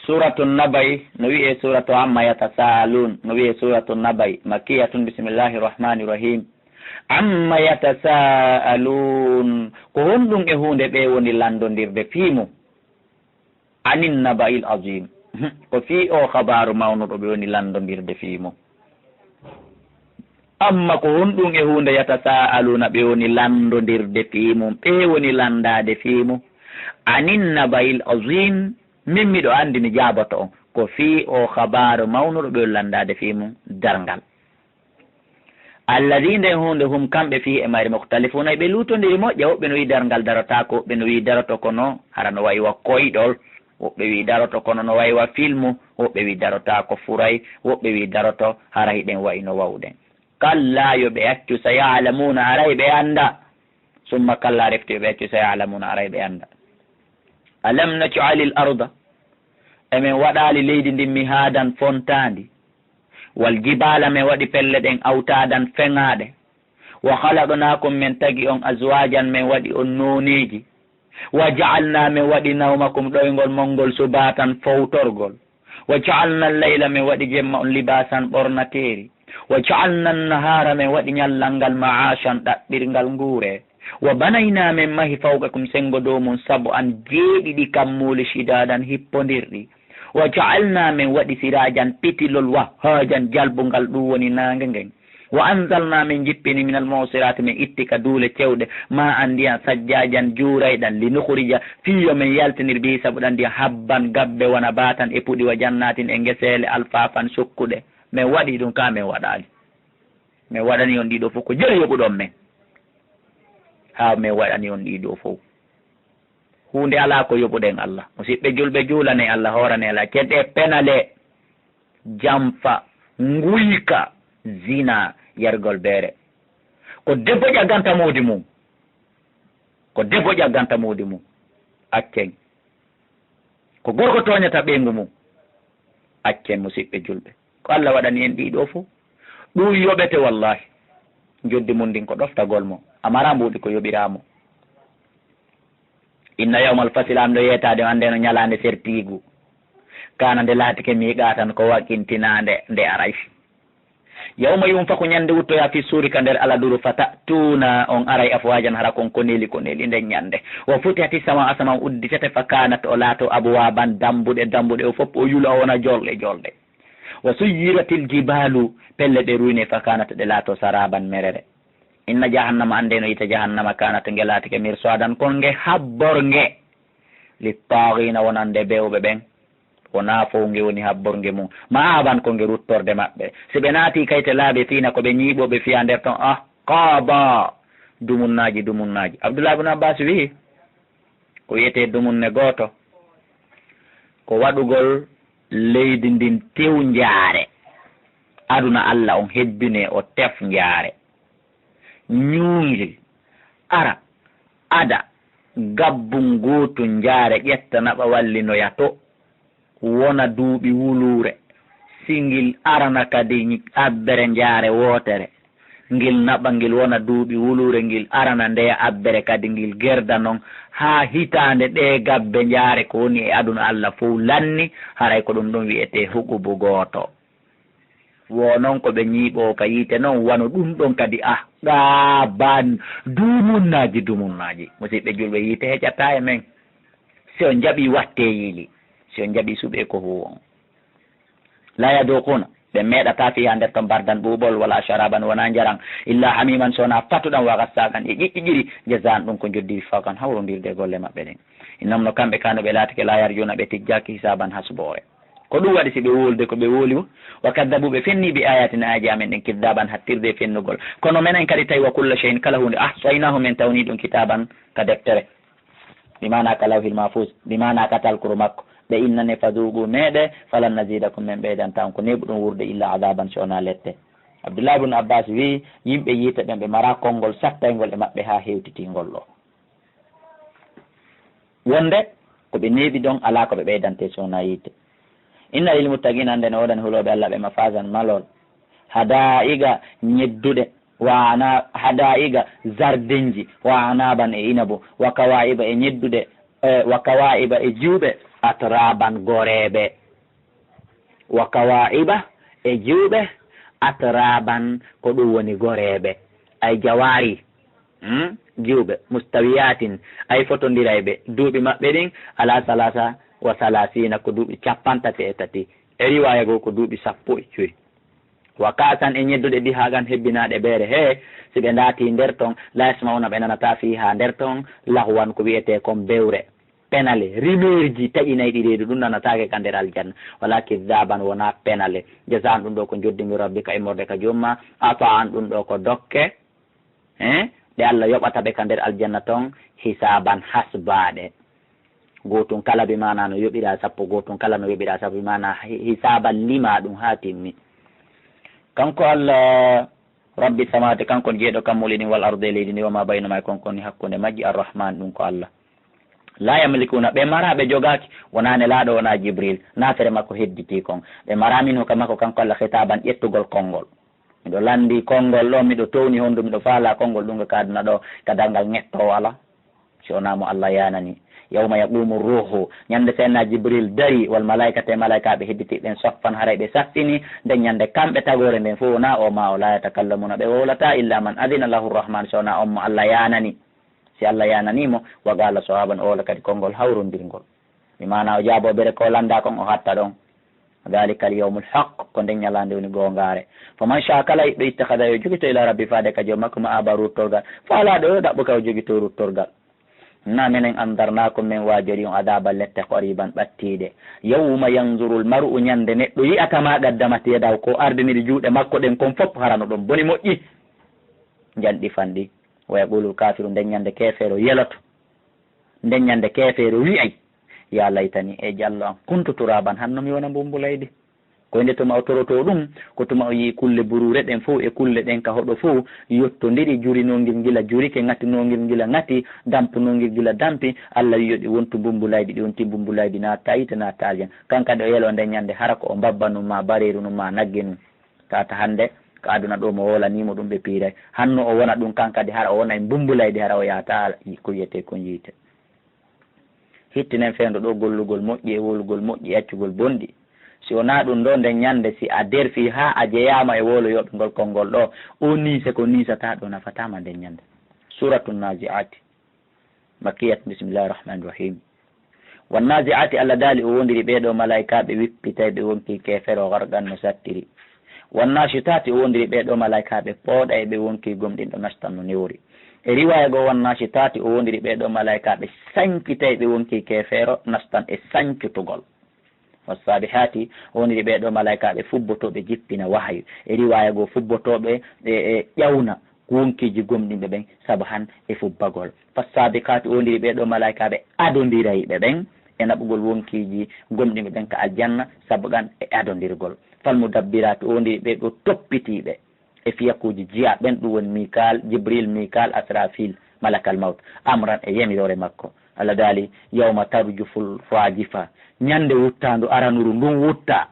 suratu nabai no wi'e suratu amma yatasaalun no wi'e suratu nabai makiyatun bismillahi rahmani rahim amma yatasaalun ko honɗum e hunde ɓe woni landodirde fiimu anin nabail azim ko fi o habaru mawnuɗo ɓe woni landodirde fiimu amma ko honɗum e hunde yatasaaluna ɓe woni landodirde fiimum ɓe woni landade fiimu anin nabail azim min miɗo andi mi jaboto on ko fi o habaru mawnuɗo ɓe landade fiimum dargal alladi nden hunde hum kamɓe fi e mayre mukhtalifuna ɓe lutodiri moƴƴa woɓɓe no wi dargal darotako woɓɓe no wi daroto kono hara no wayi wa koyɗol woɓɓe wi daroto kono no wayi wa filmu woɓɓe wi darotako furay woɓɓe wi daroto hara hiɗen wayi no wawɗen kalla yo ɓe accu sa yalamuna aray ɓe anda summa kalla refti yo ɓe accu sa yalamuna aray ɓe anda alam naj'alil arda emin waɗali leydi ndin mi haadan fontandi wal jibala min waɗi pelle ɗen awtadan feŋaɗe wa halaqnakum min tagi on azwajan min waɗi on noneji wa ja'alna min waɗi nawmakum ɗoygol mongol subatan fowtorgol wa ja'alna leyla min waɗi jemma on libasan ɓornateri wa ja'alna nahara min waɗi ñallalngal ma'ashan ɗaɓɓirgal nguure wa banayna min mahi fawqakum sengo dow mum sabo an jeeɗiɗi kammuli shidadan hippodirɗi wa ja'alna min waɗi sirajan pitilol wa hajan jalbungal ɗum woni nange ngen wa anzalna min jippini minal mawsirati min ittika duule cewɗe ma an ndiyan sajjajan juurayɗan li nukhrija fiyo min yaltinir bi sabu ɗan ndiyan habban gabbe wona batan e puɗi wa jannatin e ngesele alfafan sukkuɗe min waɗi ɗum ka min waɗali min waɗani on ɗiɗo fof ko jeri yoɓuɗon men ha min waɗani on ɗiɗo fof hunde ala ko yoɓuɗen Allah musidɓe julɓe juulane Allah horane ala keɗe penale jamfa nguyka zina yargol beere ko debbo ƴagganta muudi mum ko debbo ƴagganta muudi mum accen ko gorko toñata ɓeygu mum accen musidɓe julɓe ko Allah waɗani en ɗiɗo fof ɗum yoɓete wallahi joddi mum ndin ko ɗoftagol mo amara mbuɗi ko yoɓiramo inna yawmal fasil am ɗo yetade ande no ñalande sertigu kana nde laatike miiqa tan ko waƙintinande nde aray yawma yunfaku ñande wuttoya fi suuri ka nder aladuru fatatuna on aray afwajan hara kon koneli nden ñande o futihati sama asamam udditete fa kanat o laato abwaban dambuɗe o fof o yula o wona jolɗe wa suyiratil jibalu pelle ɗe ruyne fa kanat ɗe laato saraban merere inna jahannama ande no yita jahannama kanat nge laatike mirsadan kon nge habbornge littagina wonande bewɓe ɓen wona fof nge woni habbornge mum ma aban ko nge ruttorde maɓɓe si ɓe naati kayte laaɓe fiina koɓe ñiiɓoɓe fiya nder ton qaba dumunnaji Abdoullah ibn Abbas wi ko wiyete dumunne gooto ko waɗugol leydi ndin tew njaare aduna Allah on hebbine o tef njaare ñuungil ara ada gabbum gootu njaare ƴetta naɓa wallinoya to wona duuɓi wulure singil arana kadi abbere njaare wootere ngil naɓa ngil wona duuɓi wulure ngil arana ndeya abbere kadi ngil gerda noon ha hitande ɗe gabbe njaare ko woni e aduna Allah fof lanni haray ko ɗum ɗum wiyete huɓubu gooto wo noon ko ɓe ñiiɓo ka yiite noon wano ɗum ɗon kadi ɗaban dumunnaji musidɓe julɓe yiite heƴata e men si on jaɓi watte yiili si on jaɓi suuɓe ko huwon la yadukuna ɓe meeɗata fiha nder ton bardan ɓuuɓol wala sharaban wona jaran illa hamiman sona fatuɗan wa gassakan e ƴiƴƴiƴiri jazan ɗum ko joddiri fakan hawrodirde golle maɓɓe ɗen innam no kamɓe kano ɓe laatike la yarjuna ɓe tijjaki hisaban hasboore ko ɗum waɗi si ɓe wolde ko ɓe wooli wa kaddabu ɓe fenni bi ayatina aji amen ɗen kiddaban hattirde e fennugol kono menen kadi tawi wa kulla cheyin kala hunde ahsaynahu men tawni ɗum kitaban ka deftere bimana ka lawhil mahfus bimana ka talkuru makko ɓe innane fadugu meɗe falan nazidakum men ɓeydantan ko neɓu ɗum wurde illa adaban sona lette Abdoullah ibn Abbas wi yimɓe yiita ɓen ɓe mara konngol sattaygol e maɓɓe ha hewtitingol ɗo wonde koɓe neeɓi ɗon ala koɓe ɓeydante sona yiite inna lil muttaqina ande no woɗani huloɓe Allah ɓe mafasan malol hadaiga ñedduɗe wana hadaiga zardenji wa anaban e inabu wa kawaiba e ñedduɗe wa kawaiba e juuɓe atraban goreɓe wa kawaiba e juuɓe atraban ko ɗum woni goreɓe ay jawari juuɓe mustawiyatin ay fotondirayɓe duuɓi maɓɓe ɗin ala salasa wa salasina ko duuɓi 33 e riwaya goo ko duuɓi 15 wa kasan e ñedduɗe ɗi hagan hebbinaɗe ɓeere he si ɓe ndaati nder ton lasmauna ɓe nanata fi ha nder ton lahwan ko wiyete kon bewre penale rimerji taƴinayi ɗiɗeɗo ɗum nanatake ka nder aljanna wala kidaban wona penale jasa an ɗum ɗo ko joddimi rabbika immorde ka jomma afa an ɗum ɗo ko dokke ɗe Allah yoɓata ɓe ka nder aljanna ton hisaban hasbaɗe gotum kala bi mana no yoɓira sappo gotum kala no yoɓira sappo bi mana hisaban lima ɗum ha timmi kanko Allah rabbi samawati kankon jeeɗo kammolini wal arde leydi ndi wama baynuma konkoni hakkude majji arrahman ɗum ko Allah la yamlikuna ɓe mara ɓe jogaki wonane laaɗo wona jibril nafere makko hedditi kon ɓe mara min hoka makko kanko Allah hitaban ƴettugol konngol miɗo landi konngol ɗo miɗo towni hondu miɗo faala konngol ɗum go kaduna ɗo kadalngal ŋetto wala si onamo Allah yanani yawma yaqumu ruhu ñande senna jibril dari wal malaikate malaikaɓe hedditiɓen soffan haray ɓe saffini nden ñande kamɓe tagore nden fof wona o ma o la yatakallamuna ɓe wowlata illa man adina lahu rrahman so wona on mo Allah yanani si Allah yananimo waga Allah sawaban o wola kadi konngol hawrodirgol mi mana o jaaboɓere ko landa kon o hatta ɗon dalika al yawmul haq ko nden ñalande woni gongare fo man sha kala yiɗɗo ittahada yo jogito ila rabbi faade ka joom makko ma aba ruttorgal faalaɗo yo ɗaɓɓo ka o jogito ruttorgal na minen andarnako min wajori on adaba lette qoriban ɓattiɗe yawma yanzuru l mar'u ñande neɗɗo yiyatama gaddamati yedaw ko ardiniɗi juuɗe makko ɗen kon fof harano ɗon boni moƴƴi janɗi fanɗi wa yaqulu kafiru nden ñande kefeero yeloto nden ñande kefeero wiyay ya laytani e diallo an kuntu turaban hannomi wona mbumbulaydi koyde tuma o toroto ɗum ko tuma o yi kulle burure ɗen fof e kulle ɗen ka hoɗo fof yettodiri jurinogil gila jurike ŋattinogil gila ŋatti dampunogil gila dampi Allah wiyoɗi wontu mbumbulaydi ɗi wonti mbumbulaydi natta yite natta aljan kankadi o yelo nden ñande hara ko o mbabba num ma bareru num ma nagge num tata hande ko aduna ɗo mo wolanimo ɗum ɓe piiray hanno o wona ɗum kankadi hara o wona e mbumbulaydi hara o yahata ko wiyete ko yiite hittinen fendo ɗo gollugol moƴƴi e wolugol moƴƴi e accugol bonɗi si wona ɗum ɗo nden ñande si a derfi ha a jeyama e woloyoɓe ngol konngol ɗo o niise ko nisata ɗo nafatama nden ñande suratu naziati makiyat bisimillahi rahmani rahim wan naziati Allah daali o wondiri ɓeɗo malaikaɓe wippitay ɓe wonki kefero gargan no sattiri wan nashitati o wondiri ɓeɗo malaikaɓe pooɗa e ɓe wonki gomɗinɗo nastan no newri e riwaya goo wan nashitati o wondiri ɓeɗo malaikaɓe sankitay ɓe wonki kefero nastan e sankitugol wasabihati o wondiri ɓeɗo malaikaɓe fubbotoɓe jippina wahyu e riwaya goo fubbotoɓe e ƴawna wonkiji gomɗinɓe ɓen saabu han e fubbagol fassabikati o wondiri ɓeɗo malaikaɓe adondirayɓe ɓen e naɓugol wonkiji gomɗinɓe ɓen ka aljanna saabu gan e adodirgol falmudabbirati o wondiri ɓeɗo toppitiɓe e fiyakuji jiya ɓen ɗum woni mikal jibril mikal asrafil malakal maut amran e yemirore makko Allah daali yawma tarjuful fajifa ñande wuttandu aranuru ndun wutta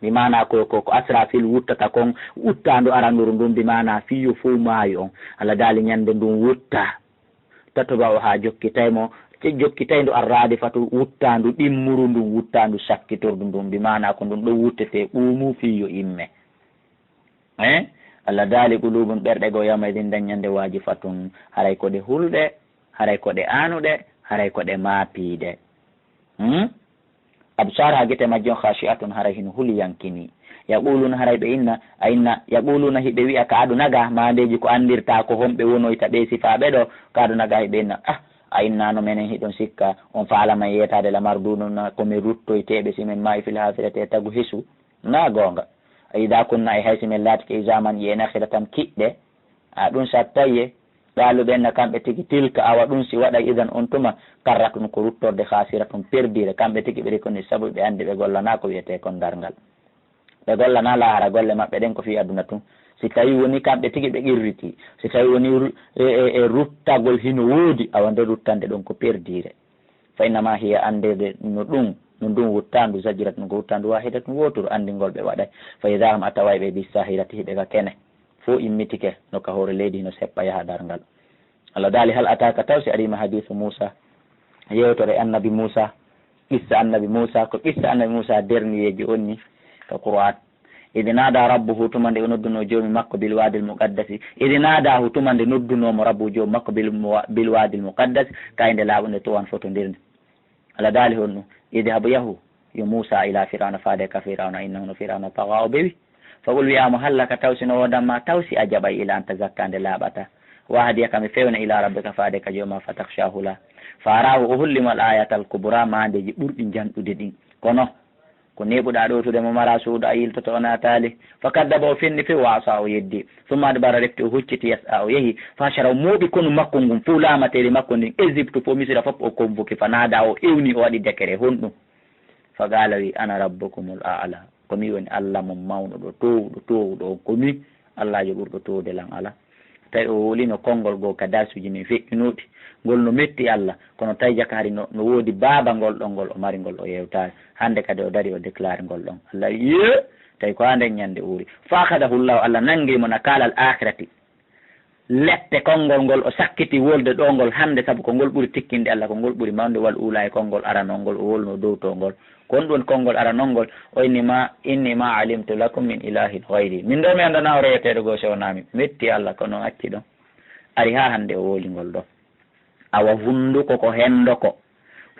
mi mana ko asrafil wuttata kon wuttandu aranuru ndun bi mana fiyo fo maayo on Allah daali ñande ndun wutta tatoba o ha jokkitaymo jokkitaydu arradi fatu wuttandu ɗimmuru ndun wuttandu sakkitordu ndun bi mana ko ndun ɗo wuttete ɓuumu fiyo imme Allah daali qulubun ɓerɗe go yawmaydin daññande waaji fatun haray ko ɗe hulɗe haray ko ɗe anuɗe haray ko ɗe maapiide absar ha guete majjon khashi'atun haray hino huliyankini yaquluna haray ɓe inna a inna yaquluna hiɓe wiya ka adunaga mandeji ko andirta ko homɓe wonoyta ɓe sifaɓe ɗo ka adunaga hiɓe inna a innano menen hiɗon sikka on faalama yetade lamar dununa komin ruttoyteɓe simin maayi fil hafirate tagu hisu na gonga ida kunna e haysi min laatike zaman yena hira tan kiɗɗe a ɗum sattaye ɗaluɓenna kamɓe tigi tilka awa ɗum si waɗa idan on tuma karratun ko ruttorde hasira tum perdire kamɓe tigi ɓe rikoni saabu ɓe andi ɓe gollana ko wiyete kon dargal ɓe gollana lahara golle maɓɓe ɗen ko fi aduna tum si tawi woni kamɓe tigi ɓe qirriti si tawi woni e ruttagol hino woodi awa nde ruttande ɗon ko perdire fa innama hiya andede no ɗum no ndun wuttandu zajirat no ko wuttandu wahidatun wotoro andingol ɓe waɗay fa idahum a tawayɓe bisahirati hiɓe ka kene fo immitike no ka hoore leydi hino seppa yaha darngal Allah daali hal ataka taw si arima hadithu Musa yewtore annabi Musa qissa annabi Musa ko qissa annabi Musa derniyeji on ni ko Qur'an. idi naada rabbuhu tumande o nodduno joomi makko bil wadi al muqaddasi idi naadahu tumande noddunomo rabbu joomi makko bil wadi al muqaddasi kayde laaɓunde towan fotodirde ala daali honno idi habu yahu yo Musa ila firawna faade ka firawna innahu no firawna tawa o bewi faqul wiyama hallaka tawsi no wodamma tawsi a jaɓay ila anta zakkande laaɓata wahadiya kami fewna ila rabbika faade ka jooma fatakhshahu la farahu o hollimal ayatal kubra mandeji ɓurɗi janɗude ɗin kono ko neɓuɗa ɗowtude mo mara suudu a yiltoto o natali fa kaddaba o fenni few wasa o yeddi summa adbara refti o hucciti yasa o yeehi fa chara o mooɓi konu makko ngun fo lamateri makko ndin Égypte fo misira fof o convoqué fa naada o ewni o waɗi décret honɗum fa gala wi ana rabbukumul a'la komi woni Allah mo mawnuɗo towɗo o komi Allah jo ɓurɗo towde lan ala tawi o wolino konngol goo ka dasuji min feƴƴinuɗi ngol no metti Allah kono tawi jakari no woodi baaba ngol ɗon ngol o mari ngol o yewtani hande kadi o dari o déclare ngol ɗon Allah ye tawi ko hande ñande uuri fakadahullahu Allah nangimo na kalal akhirati lette konngol ngol o sakkiti wolde ɗo ngol hande saabu ko ngol ɓuri tikkinde Allah ko ngol ɓuri mawde wal ula e konngol aranol ngol o wolno dow to ngol kon ɗon konngol aranol ngol o inni ma alimtu lakum min ilahin gayri min ɗo mi andana o reyetede goo sewnami metti Allah kono acci ɗon ari ha hande o wooli ngol ɗon awa hunduko ko hendoko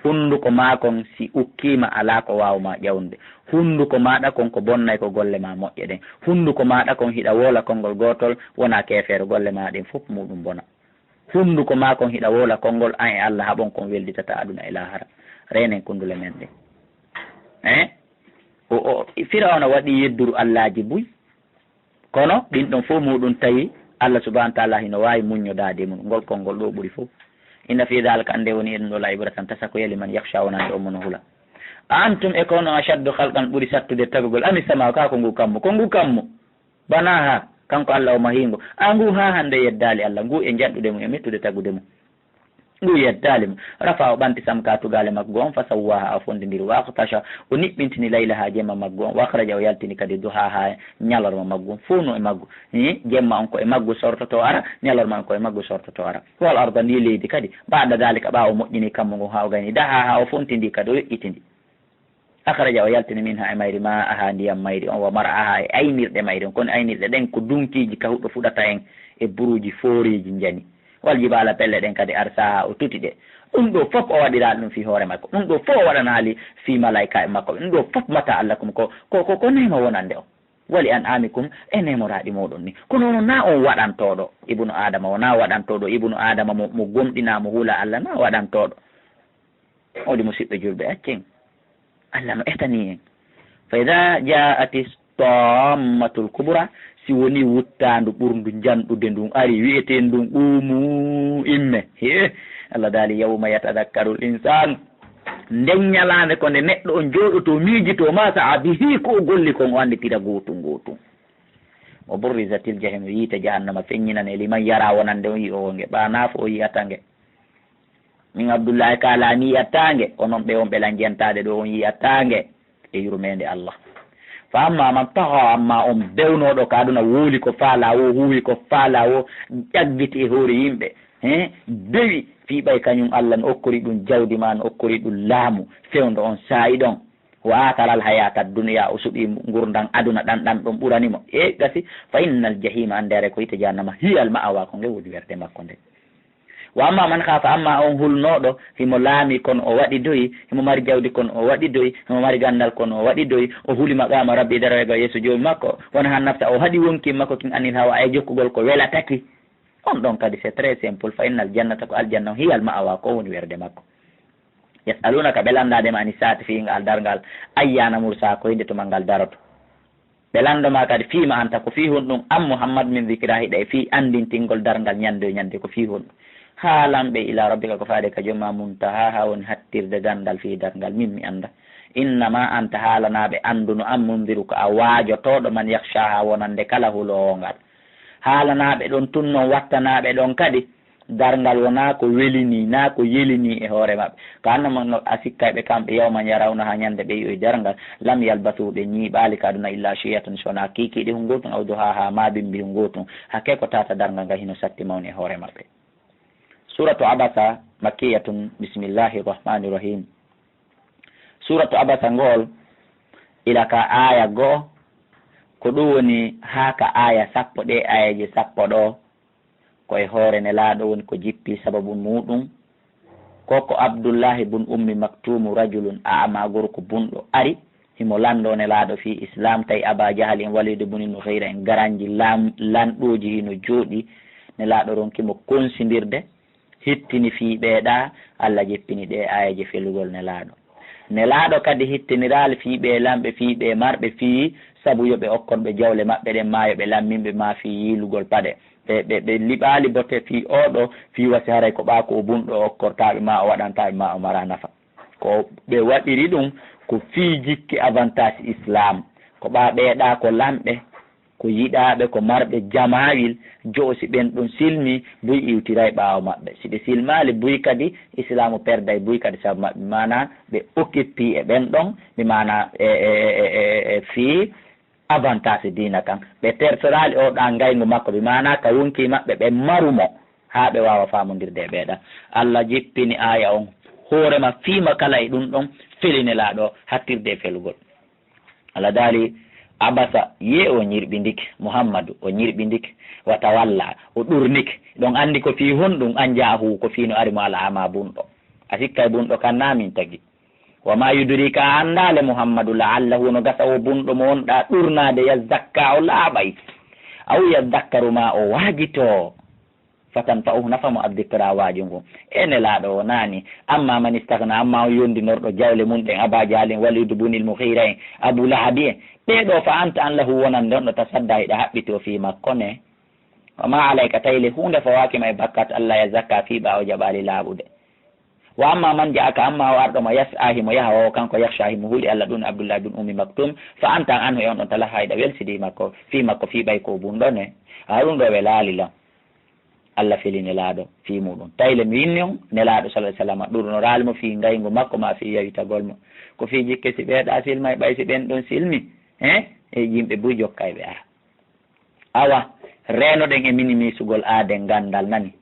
hunduko ma kon si ukkima ala ko wawma ƴawnde hunduko maɗa kon ko bonnay ko golle ma moƴƴe ɗen hunduko maɗa kon hiɗa wola konngol gotol wona kefere golle ma ɗin fof muɗum bona hunduko ma kon hiɗa wola konngol an e Allah haɓon kon welditata aduna e lahara renen kundule men ɗe Firawna waɗi yedduru Allahji buy kono ɗin ɗon fof muɗum tawi Allah subhanahu wa ta'ala hino wawi muññodade mum ngol konngol ɗo ɓuuri fof inna fi dhalika ande woni en ɗo la ibratan tasa ko yeli man yakhsha wonande o mono hula antum e kono ashaddu khalqan ɓuuri sattude tagugol ami sama ka ko ngu kammo bana ha kanko Allah o mahingo a ngu ha hande yeddali Allah ngu e jaɗɗude mum e mettude tagude mum ngu yeddali mum rafa o ɓanti sam ka tugale maggo on fa sawwaha a fondidiri waqtasha o niɓɓintini layla ha jemma maggo on wakhraja o yaltini kadi duha ha ñalorma maggo on fuu no e maggo jemma on ko e maggo sortoto ara ñalorma on ko e maggo sortoto ara wal arda ndi leydi kadi baɗa dalika ɓa o moƴƴini kammo ngu ha o gayni daha ha o fontidi kadi o weƴƴitidi akhraja o yaltini min ha e mayri ma aha ndiyam mayri on wa mara aha e aynirɗe mayri on kono aynirɗe ɗen ko dunkiji ka huɗɗo fuɗata en e buruji foriji jani wal jibala pelle ɗen kadi arsaha o tuti ɗe ɗum ɗo fof o waɗira ɗum fi hoore makko ɗum ɗo fof o waɗanali fi malaika e makko ɗum ɗo fof mata Allah kum ko nema wonande o wali an amikum e nemoraɗi moɗon ni kono noon na on waɗantoɗo ibnu adama wona waɗantoɗo ibnu adama mo gomɗinamo huula Allah na waɗantoɗo oɗi musidɓe julɓe accen Allah no etani en fa ida jaati tammatul kubra si woni wuttandu ɓurndu janɗude ndun ari wiyete ndun ɓuumu imme Allah daali yawma yatadakkaru l insanu nden ñalande ko nde neɗɗo on jooɗoto miijito ma sa abi hi ko golli kon o anditira gotum o burrisatil jahim yiite jahannama feññinane liman yara wonande o yi o nge ɓanafo o yiyatange min Abdoullahi kalani yiyatange onon ɓe on ɓelan jentade ɗo on yiyatange e yurmede Allah fa amma man taha amma on bewnoɗo ka aduna wuuli ko faala o huwi ko faala o ƴaggiti e hoore yimɓe bewi fiiɓay kañum Allah no okkori ɗum jawdi ma no okkori ɗum laamu fewdo on saayi ɗon wa ataral hayata duniya o suɓi gurdan aduna ɗan ɗon ɓuranimo e gasi fa innal jahima andere ko yite jahannama hiyal ma'awa ko nge woodi werde makko nde wa amma man khafa amma on hulnoɗo himo laami kono o waɗi doyi himo mari jawdi kono o waɗi doyi himo mari gandal kono o waɗi doyi o huuli maqama rabbi darega yeeso joomi makko wona han nafta o haɗi wonki makko kin anil hawa e jokkugol ko welataki on ɗon kadi c'est très simple fa innal jannata ko aljanna hiyal ma'awa ko woni werde makko yasalunaka ɓe landadema ani saati fiingal dargal ayyana mursa ko hinde tuma ngal daroto ɓe landoma kadi fiima anta ko fi hon ɗum an Muhammad min dicra hiɗa e fi andintingol dargal ñande ko fi hon ɗum haalanɓe ila rabbika ko faade ka jomma muntaha ha woni hattirde gandal fi dargal min mi anda innama anta haalanaɓe anduno an mundiru ko a waajotoɗo man yakhshaha wonande kala hulowongal haalanaɓe ɗon tun noon wattanaɓe ɗon kadi dargal wona ko welini na ko yelini e hoore mabɓe ko annama a sikkayɓe kamɓe yawman yarawna ha ñande ɓe yoyi dargal lam yalbasuɓe ñiiɓali kaduna illa chiyatan sona kikiɗi hu gotum awdu ha mabimbi hu gotum hakke ko tata dargal ngal hino satti mawni e hoore mabɓe suratu abasa makkiyatun bisimillahi rrahmani rrahim suratu abasa ngol ila ka aya goo ko ɗum woni haa ka aya sappo ɗe ayaji sappo ɗo koye hoore Nelaaɗo woni ko jippi sababu muɗum koko Abdoullahi bun ummi maktumu rajulun ama gorko bunɗo ari himo lando Nelaaɗo fi islam tawi Aba Jahal en Walid bun Mughira en garanji lanɗoji hino jooɗi Nelaaɗo ronkimo konsidirde hittini fi ɓeeɗa Allah jeppini ɗe ayaji felugol Nelaaɗo kadi hittiniraali fi ɓe lamɓe fi ɓe marɓe fi sabu yoɓe okkonɓe jawle maɓɓe ɗen ma yoɓe lamminɓe ma fi yilugol paɗe ɓe liɓaali bote fi oɗo fi wasi haray ko ɓa ko bunɗo okkortaɓe ma o waɗantaɓe ma o mara nafa ko ɓe waɗiri ɗum ko fi jikki avantage islam ko ɓa ɓeeɗa ko lamɓe ko yiɗaɓe ko marɓe jamawil joosi ɓen ɗum silmi buy iwtiray ɓaawo maɓɓe si ɓe silmali buy kadi islamu perday buy kadi sabu maɓɓe mana ɓe occuppi e ɓen ɗon mi mana fi avantage dina kan ɓe tersorali oɗa ngaygu makko ɓe mana ka wonki maɓɓe ɓe marumo ha ɓe wawa famodirde e ɓeeɗa Allah jippini aya on hoorema fiima kala e ɗum ɗon felinelaɗo hattirde e felugol Allah daali abasa ye o ñirɓindike Muhammadu o ñirɓindike wata walla o ɗurnike ɗon andi ko fi honɗum anjahu ko fino arimo ala ama bunɗo a sikkay bunɗo kan namin tagi wama yudrika andale Muhammadu la'allahu no gasa o bunɗo mo wonɗa ɗurnade yazakka o laaɓay aw yazakkaru ma o waajito fatan fa nafamo addikra waaji ngu Nelaaɗo o naani amma man istagna amma o yondinorɗo jawle mum ɗen Aba Jahal en Walid bunil Mughira en Abu Lahabi en ɓeɗo fa anta an lahu wonande on ɗo tasadda hiɗa haɓɓito fi makko ne wama alayka tayle hunde fawakima e bakkat Allah ya zakka fi ɓawo jaɓali laaɓude wa amma man jaaka amma o arɗo mo yas'a himo yaha o kanko yakhsha himo huuɗi Allah ɗum Abdoullahi bin Ummi Maktum fa anta anhu e on ɗon tala hayɗa welsidi makko fi ɓay ko bunɗo ne ha ɗum ɗo ɓe laali la Allah feli Nelaaɗo fi muɗum tayle mi winni on Nelaaɗo sallallahu alaihi wasallam ɗurnoralmo fi ngaygu makko ma fi yawitagol mo ko fi jikke si ɓeeɗa silma e ɓay si ɓen ɗon silmi e yimɓe buy jokka e ɓe ara awa renoɗen e minimisugol aaden gandal nani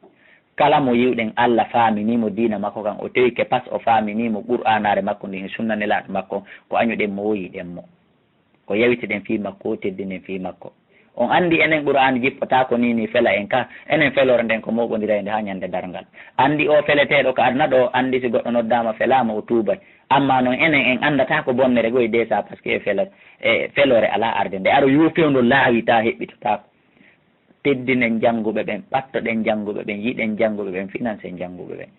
kala mo yiwɗen Allah faaminimo diina makko kan o tewi ke pas o faaminimo qur'anare makko ndin sunna Nelaaɗo makko ko añuɗen mo woyiɗen mo ko yawitiɗen fi makko o teddinen fi makko on andi enen qur'an jippata ko ni fela en ka enen felore nden ko moɓodira nde ha ñande dargal andi o feleteɗo ko adna ɗo andi si goɗɗo noddama felama o tuubay amma noon enen en andata ko bonnere goye desa par ce que felore ala arde nde aɗa yufewdo laawita heɓɓitotako teddinen jannguɓe ɓen ɓattoɗen jannguɓe ɓen yiɗen jannguɓe ɓen finance jannguɓe ɓen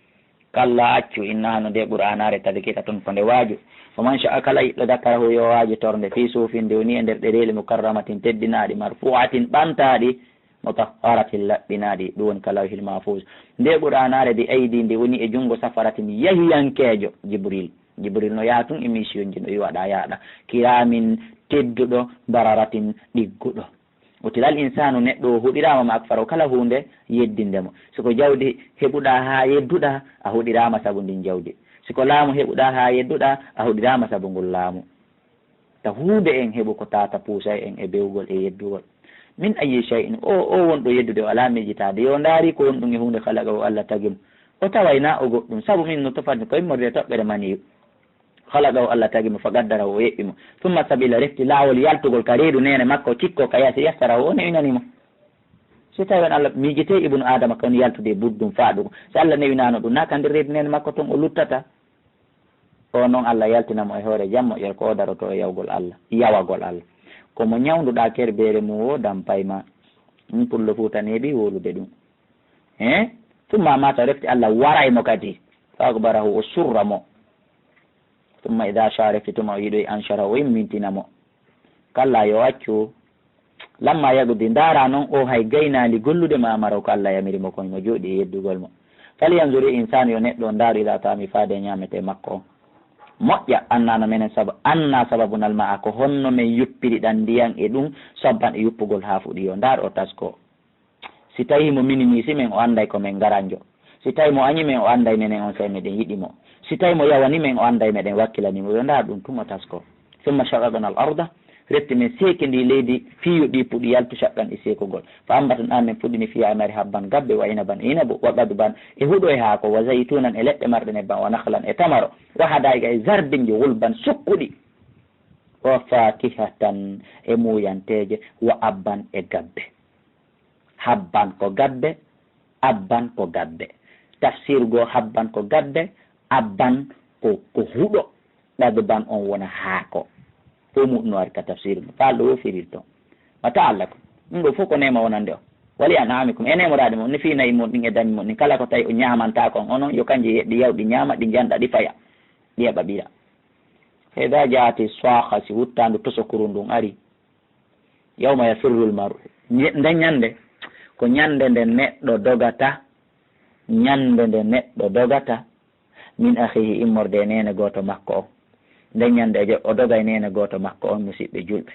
kalla accu inna hano nde qur'anare tadi kita toon ko nde waaju o man sha kala yiɗɗo dakkarahu yo waaji torde fi suufinde woni e nder ɗereli mukarramatin teddinaɗi marfu'atin ɓantaɗi mutahharatin laɓɓinaɗi ɗum woni kalawhil mahfuz nde qur'anare de aydi nde woni e junngo safaratin yahiyankejo jibril no yaha tun émission ji no yiwaɗa yaaɗa kiramin tedduɗo bararatin ɗigguɗo o tilal insanu neɗɗo huɗirama ma akfaro kala hunde yeddindemo siko jawdi heɓuɗa ha yedduɗa a huɗirama saabu ndin jawdi siko laamu heɓuɗa ha yedduɗa a huɗirama saabu ngol laamu ta hunde en heɓu ko tata puusay en e bewgol e yeddugol min ayi shay'in o wonɗo yeddude o ala mijitade yo daari ko wonɗum e hunde kala o Allah tagimo o tawayna o goɗɗum saabu min no tofanni koye morde toɓɓere maniyu halagawo Allah tagimo fa gaddara o yeɓɓimo summa sabila refti laawol yaltugol ka reedu nene makko cikko ka yasi yassara o newinanimo so tawi on Allah miijete ibnu adama ka woni yaltude buddum faaɗugo so Allah newinano ɗum naka nder reedu nene makko toon o luttata o noon Allah yaltinamo e hoore jammo ƴer ko o daroto e yawgol Allah yawagol Allah komo ñawduɗa kerbere mum o dampayma ɗum pullo fuutaneɓi wolude ɗum summa mata refti Allah waraymo kadi fa akbarahu o surra mo tumma ida sharefti tuma o yiɗoy anshara o immintinamo kalla yo accu lamma yagudi ndaara noon o hay gaynali gollude ma maraw ko Allah yamirimo koye mo jooɗi e yeddugol mo falyanzuri insanu yo neɗɗo ndaaru ila taami faade ñamete makko o moƴƴa annano menen anna sababunal ma a ko honno men yuppiriɗan ndiyan e ɗum sabban e yuppugol ha fuɗi yo ndaar o tasko si tawi mo minimisi men o anday komin garanjo si tawi mo añi men o anday menen on say meɗen yiɗimo si tawi mo yawani men o anday meɗen wakkilanimo yo ndaar ɗum tuma tasko summa shaqaqna al arda retti men seeki ndi leydi fiyo ɗi puɗi yaltu caɓɓan e seekogol fa ambatan an men fuɗɗini fiya mari habban gabbe wa inaban inabu wa ɓaduban e huuɗo e haako wa zaytunan e leɗɗe marɗe nebban wa nahlan e tamaro wa hadayga e jardinji wulban sukkuɗi wa fakihatan e muyanteje wa abban e gabbe habban ko gabbe abban ko gabbe tafsir go habban ko gabbe abban ko huuɗo ɓaduban on wona haako fo muɗno ari ka tafsir mo falɗo wo firirto mata allah ko ɗum ɗo fof ko nema wonande o wali an amikum e nemorade mon ni fi nayi mon ɗin e dañi mon ɗin kala ko tawi o ñamanta kon onon yo kanji ɗi yawɗi ñama ɗi janɗa ɗi faya ɗi heɓa ɓira heeda jaati soaha si wuttandu tosokuru ndun ari yawma yafirrul maru nde ñande ko ñande nde neɗɗo dogata ñande nde neɗɗo dogata min ahihi immorde nene goto makko o nde ñande o doga e nene goto makko on musidɓe julɓe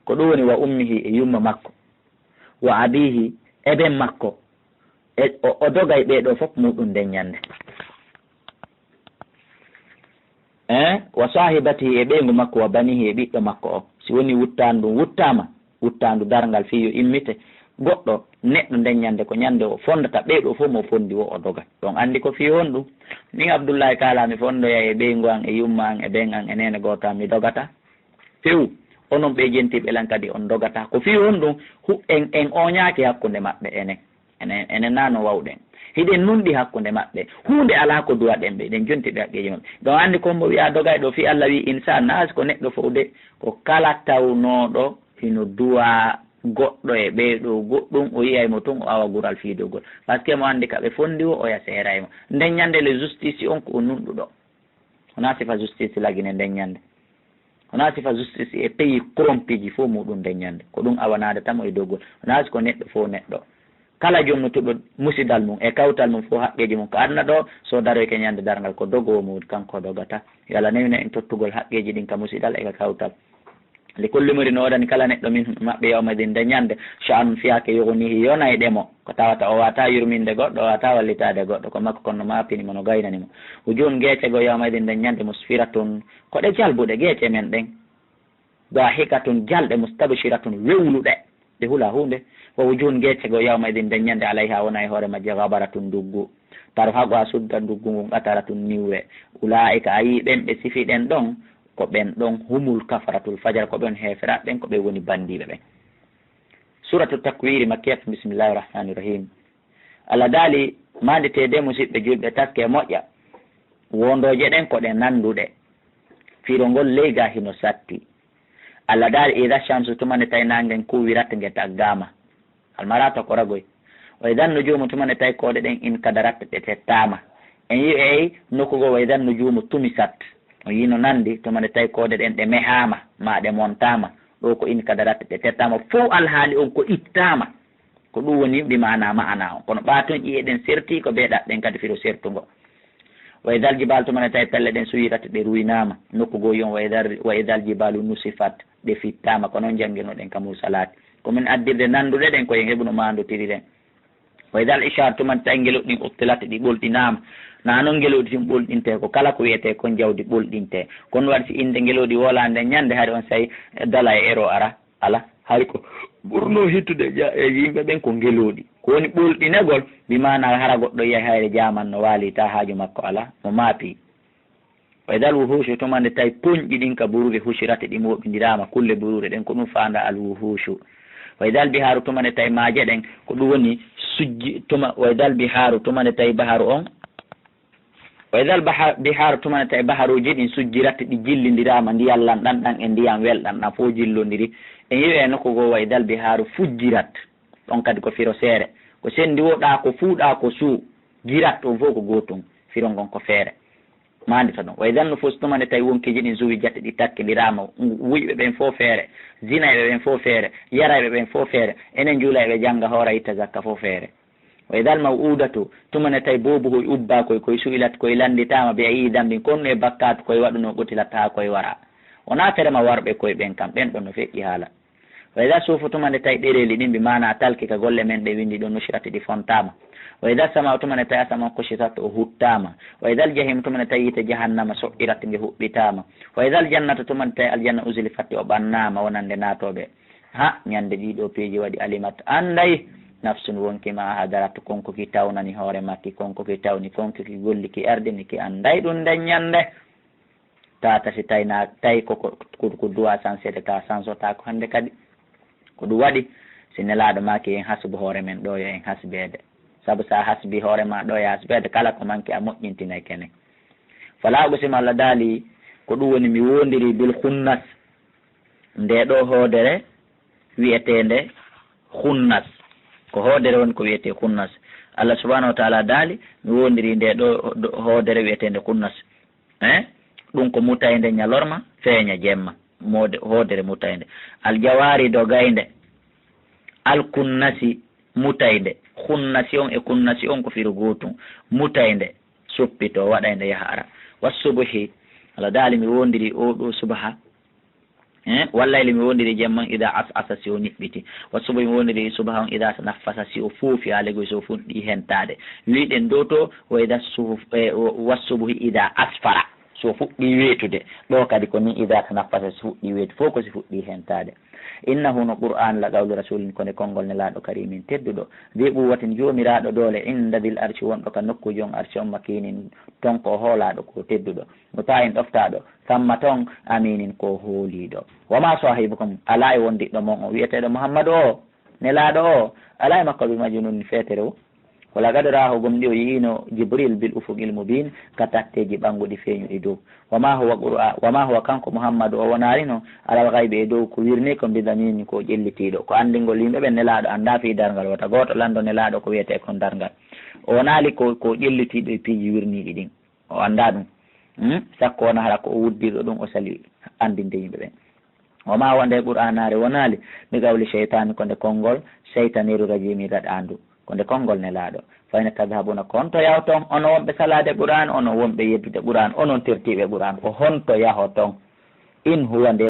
ko ɗum woni wa ummihi e yumma makko wa abihi eɓen makko o doga e ɓeeɗo fof muɗum nde ñande wa sahibatihi e ɓeygu makko wa banihi e ɓiɗɗo makko o si woni wuttandu wuttama wuttandu dargal fiyo immite goɗɗo neɗɗo nden ñande ko ñande o fondata ɓeeɗo fof mo fondi wo o doga ɗon andi ko fiyo on ɗum min Abdoullahi kala mi fondoya e ɓeygu an e yumma an e ɓen an e nene goto mi dogata few onon ɓe jentiɓe lan kadi on dogata ko fiyo on ɗum en oñaaki hakkude maɓɓe enen nano wawɗen hiɗen nunɗi hakkude maɓɓe hunde ala ko duwaɗen ɓe eɗen jontiɓe haqqeji maɓɓe ɗon andi kombo wiya dogay ɗo fi Allah wi insan nas ko neɗɗo fof de ko kala tawnoɗo hino duwa goɗɗo e ɓeeɗo goɗɗum o yiyaymo tun o awa gural fiidogol par ce que mo andi kaɓe fondi o oya seeraymo nden ñande le justice on ko o nunɗuɗo wona sifa justice lagine nden ñande wona sifa justice e pays corrompiji fof muɗum nden ñande ko ɗum awanade tamo e dogol wona si ko neɗɗo fof neɗɗo kala jomnutuɗo musidal mum e kawtal mum fof haqqeji mum ko adna ɗo so daroyke ñande dargal ko dogowo mum kanko dogata yo Allah nawina en tottugol haqqeji ɗin ka musidal e ka kawtal li kulli murin oɗani kala neɗɗo min maɓɓe yawmadin nde ñande sha'an fiyake yogonihi yona e ɗemo ko tawata o wata yurminde goɗɗo o wata wallitade goɗɗo ko makko kono mapinimo no gaynanimo ujun gueece go yawmadin nde ñande musfiratun koɗe jalbuɗe gueece men ɗen dahikatun jalɗe mustabshiratun wewluɗe ɗe hula hunde wo wujun gueece go yawmadin nde ñande alayha wona e hoore majje gabaratun nduggu taru hago ha sudda nduggu ngun qataratun niwre ulaika a yi ɓen ɓe sifi ɗen ɗon ko ɓen ɗon humul kafaratul fajar ko ɓen heferaɓe ɓen ko ɓe woni bandiɓe ɓen suratu takwiri makkiyat bisimillahi rahmani rahim Allah daali mandetede musidɓe julɓe taske moƴƴa wondoje ɗen ko ɗe nanduɗe firongol leyga hino satti Allah daali ida shamsu tumane tawi nangen kuwiratta nge taggama almarata ko ragoy o idan nujumu tumane tawi koɗe ɗen in kadaratta ɗe tettama en yi ey nokkugo o idan nujumu tumisat o yino nandi tumane tawi koɗe ɗen ɗe mehama ma ɗe montama ɗo ko in kadaratta ɗe tettama fof alhaali on ko ittama ko ɗum woni mbi mana on kono ɓaton ƴiye ɗen serti ko ɓe ɗaɗɗen kadi firo sertugo wa idal jibal tumane tawi pelle ɗen suyirata ɗe ruynama nokkugo yon wa idal jibalu nusifat ɗe fittama ko noon janguinoɗen ka musalati komin addirde nanduɗe ɗen koye heɓuno mandotiri ɗen wa idal ishar tumane tawi ngeloɗi ɗin uttilata ɗi ɓolɗinama na noon ngeloɗi tin ɓolɗinte ko kala ko wiyete kon jawdi ɓolɗinte kono waɗi si inde ngeloɗi wolande ñande haade on sayi dala e ero ara ala hay ko ɓurno hittude e yimɓe ɓen ko ngeloɗi ko woni ɓolɗinegol mbimana hara goɗɗo yiya hayre jaman no waali ta haaju makko ala no maapi way dal wuhushu tumande tawi poñƴi ɗin ka burure husirate ɗi moɓidirama kulle burure ɗen ko ɗum fanda al wuhushu way dal biharu tumande tawi maaje ɗen ko ɗum woni sujji tuma way dal biharu tumande tawi baharu on way dal biharu tumane tawi baharuji ɗin sujjirata ɗi jillidirama ndiyam lanɗan ɗan e ndiyam welɗan ɗan fof jillodiri en yiwe nokku go way dal biharu fujjirat ɗon kadi ko firo seere ko sendi woɗa ko fuuɗa ko suu jirat ɗon fof ko gotum firo gon ko feere mandita ɗon way dal no fof tumane tawi wonkiji ɗin suwi jatte ɗi takkidirama wuyɓe ɓen fof feere zinayɓe ɓen fof feere yarayɓe ɓen fof feere enen juulayɓe jangga hoora itta zakka fof feere way dal maw udatu tumane tawi bobu koye ubba koye suilat koye landitama ɓe yi damɗin konno e bakkatu koye waɗuno ɓotilatta ha koye wara wona ferema warɓe koye ɓen kam ɓen ɗon no feƴƴi haala way dal suufu tumane tawi ɗereli ɗin ɓe mana talki ka golle men ɗe windi ɗo nusirati ɗi fontama wa ida sama tumane tawi sama kushitat o huttama wa ida aljahim tumane tawi yite jahannama soƴƴirat nge huɓɓitama wa ida aljannata tumane tawi aljanna usili fatti o ɓannama wonande natoɓe ha ñande ɗiɗo peeji waɗi alimat anday nafsun wonkima hadarat konko ki tawnani hoore makki konko ki tawni konko ki golli ki ardini ki anday ɗum nden ñande tata si tawina tawi ko duwa sansede ka sansotako hande kadi ko ɗum waɗi si nelaɗo maki en hasbu hoore men ɗo yo en hasbede saabu sa hasbi hoore ma ɗo yo hasbede kala ko manque a moƴƴintinay kene falaɓo sima Allah daali ko ɗum woni mi wondiri bil khunnas nde ɗo hoodere wiyetende khunnas ko hoodere woni ko wiyete khunnas Allah subhanahu wa taala daali mi wondiri nde ɗo hoodere wiyetende khunnas ɗum ko mutayde ñalorma feeña jemma mode hoodere mutayde aljawari do gaynde alkunnasi mutayde khunnasi on e kunnasi on ko firu gotum mutayde suppito waɗayde yaha ara wassubuhi ala daali mi wondiri o ɗo subaha wallayle mi wondiri jemman ida asasa si o niɓɓiti wassubuhi mi wondiri subaha on ida naffasa si o foofi haalego so fuɗɗi hentade wiɗen dow to o ida wassubuhi ida asfara so fuɗɗi weetude ɗo kadi ko ni ida tanaffasa si fuɗɗi weetu fof ko si fuɗɗi hentade innahu no qur'an la qawlu rasulin kone konngol nelaɗo karimin tedduɗo wi ɓuwatin jomiraɗo doole inda dil arci wonɗo ka nokku jon arci on makinin ton ko hoolaɗo ko tedduɗo mo tawi en ɗoftaɗo samma ton aminin ko hooliɗo wama sahibukum ala e wondiɗɗo mon o wiyeteɗo mouhammadou o nelaɗo o ala e makko ɓe majununi fetere o wala gadaraho gomɗi o yiino jibril bil ufugil mubin ka tatteji ɓanguɗi feeñuɗi dow wama huwa qur'an wama huwa kanko mouhammadou o wonarino alal gayɓe e dow ko wirni ko mbidamini ko ƴellitiɗo ko andingol yimɓeɓe nelaɗo anda fi dargal wata goto lando nelaɗo ko wiyete kon dargal o wonali ko ƴellitiɗo e piiji wirniɗi ɗin o anda ɗum sakko wona hara ko o wuddirɗo ɗum o sali andinde yimɓeɓe wama huwa nde qur'anare wonali mi gawli cheytani ko nde konngol cheytaniru rajimi gaɗandu ko nde konngol nelaɗo fayna tadhabuna ko honto yaho toon ono wonɓe salade qur'an ono wonɓe yeddude qur'an onon tertiɓe qur'an ko honto yaho toon in huwa nde